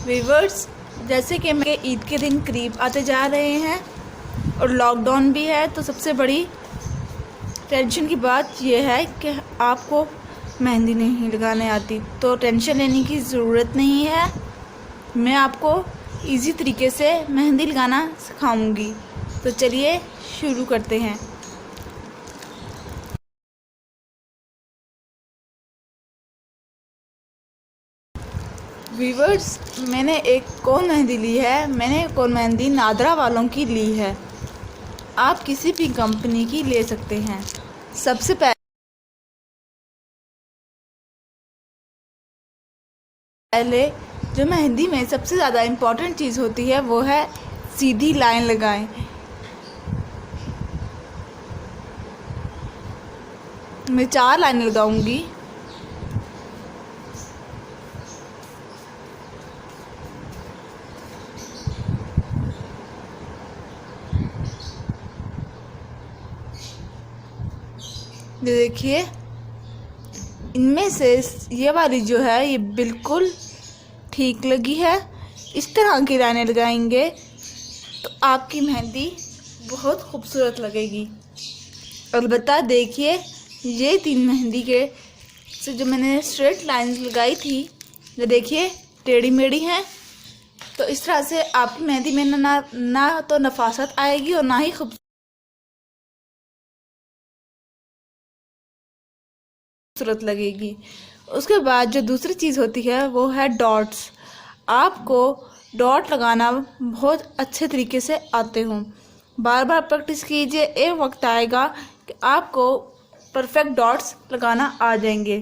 Viewers, जैसे कि मैं ईद के दिन करीब आते जा रहे हैं और लॉकडाउन भी है, तो सबसे बड़ी टेंशन की बात यह है कि आपको मेहंदी नहीं लगाने आती। तो टेंशन लेने की ज़रूरत नहीं है, मैं आपको इजी तरीके से मेहंदी लगाना सिखाऊंगी। तो चलिए शुरू करते हैं। वीवर्स, मैंने एक कोन मेहंदी ली है। मैंने कोन मेहंदी नादरा वालों की ली है। आप किसी भी कंपनी की ले सकते हैं। सबसे पहले जो मेहंदी में सबसे ज़्यादा इम्पॉर्टेंट चीज़ होती है वो है सीधी लाइन लगाएं। मैं 4 लाइन लगाऊंगी। ये देखिए, इनमें से ये वाली जो है ये बिल्कुल ठीक लगी है। इस तरह की लाइनें लगाएंगे तो आपकी मेहंदी बहुत खूबसूरत लगेगी। अलबत्ता देखिए, ये 3 मेहंदी के से जो मैंने स्ट्रेट लाइंस लगाई थी, ये देखिए टेढ़ी मेढ़ी हैं। तो इस तरह से आपकी मेहंदी में ना तो नफासत आएगी और ना ही खूबसूरत लगेगी। उसके बाद जो दूसरी चीज़ होती है वो है डॉट्स। आपको डॉट लगाना बहुत अच्छे तरीके से आते हों। बार बार प्रैक्टिस कीजिए, एक वक्त आएगा कि आपको परफेक्ट डॉट्स लगाना आ जाएंगे।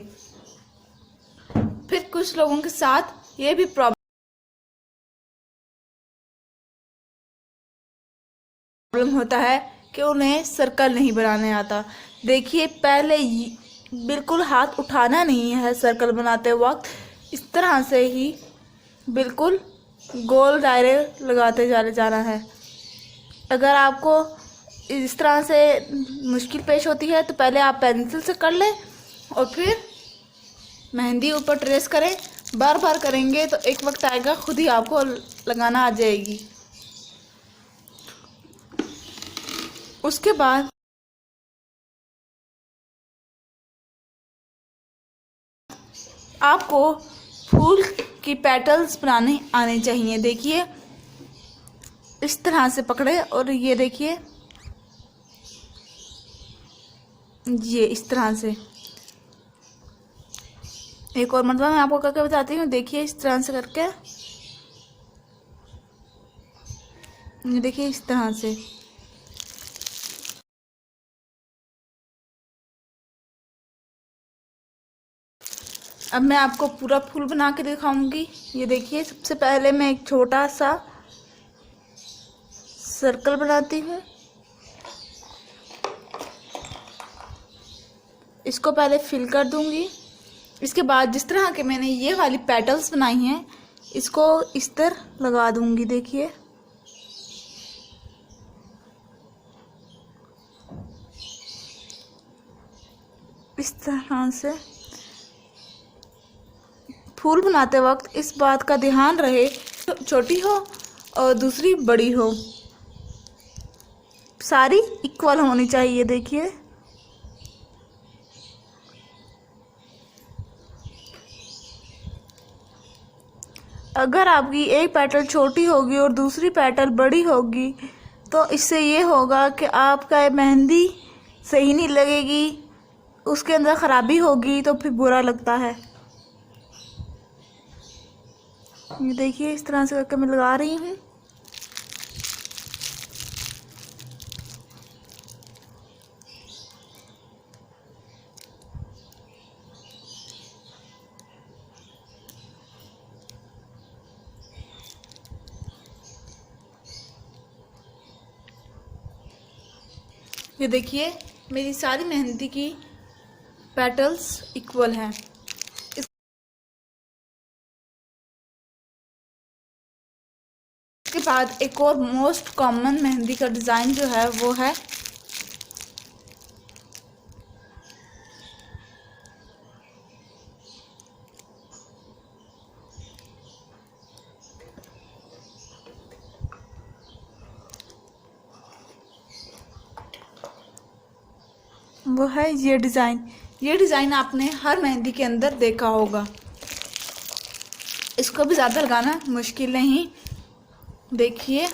फिर कुछ लोगों के साथ ये भी प्रॉब्लम होता है कि उन्हें सर्कल नहीं बनाने आता। देखिए, पहले बिल्कुल हाथ उठाना नहीं है सर्कल बनाते वक्त। इस तरह से ही बिल्कुल गोल दायरे लगाते जाना है। अगर आपको इस तरह से मुश्किल पेश होती है तो पहले आप पेंसिल से कर लें और फिर मेहंदी ऊपर ट्रेस करें। बार बार करेंगे तो एक वक्त आएगा खुद ही आपको लगाना आ जाएगी। उसके बाद आपको फूल की पेटल्स बनाने आने चाहिए। देखिए, इस तरह से पकड़े और ये देखिए, ये इस तरह से एक और मतलब मैं आपको करके बताती हूँ। देखिए, इस तरह से करके, ये देखिए इस तरह से। अब मैं आपको पूरा फूल बना के दिखाऊंगी। ये देखिए, सबसे पहले मैं एक छोटा सा सर्कल बनाती हूँ। इसको पहले फिल कर दूंगी। इसके बाद जिस तरह के मैंने ये वाली पेटल्स बनाई हैं, इसको इस तरह लगा दूंगी। देखिए, इस तरह से फूल बनाते वक्त इस बात का ध्यान रहे छोटी हो और दूसरी बड़ी हो, सारी इक्वल होनी चाहिए। देखिए, अगर आपकी एक पेटल छोटी होगी और दूसरी पेटल बड़ी होगी तो इससे ये होगा कि आपका मेहंदी सही नहीं लगेगी, उसके अंदर ख़राबी होगी, तो फिर बुरा लगता है। ये देखिए, इस तरह से करके मैं लगा रही हूँ। ये देखिए, मेरी सारी मेहंदी की पेटल्स इक्वल हैं। इसके बाद एक और मोस्ट कॉमन मेहंदी का डिज़ाइन जो है वो है वो है ये डिज़ाइन। ये डिज़ाइन आपने हर मेहंदी के अंदर देखा होगा। इसको भी ज़्यादा लगाना मुश्किल नहीं। देखिए,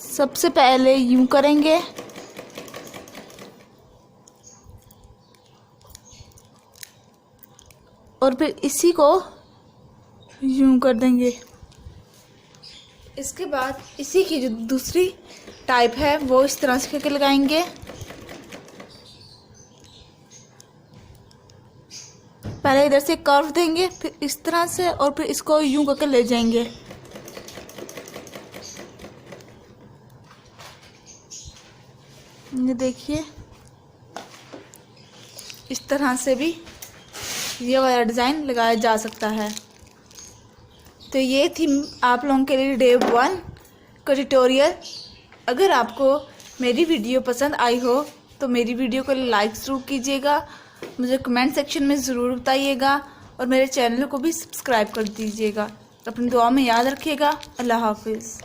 सबसे पहले यूं करेंगे, और फिर इसी को यूं कर देंगे। इसके बाद इसी की जो दूसरी टाइप है वो इस तरह से करके लगाएंगे। पहले इधर से कर्व देंगे, फिर इस तरह से, और फिर इसको यूं करके ले जाएंगे। ये देखिए, इस तरह से भी ये वाला डिज़ाइन लगाया जा सकता है। तो ये थी आप लोगों के लिए डे 1 का ट्यूटोरियल। अगर आपको मेरी वीडियो पसंद आई हो तो मेरी वीडियो को लाइक ज़रूर कीजिएगा, मुझे कमेंट सेक्शन में ज़रूर बताइएगा, और मेरे चैनल को भी सब्सक्राइब कर दीजिएगा। अपनी दुआ में याद रखिएगा। अल्लाह हाफिज़।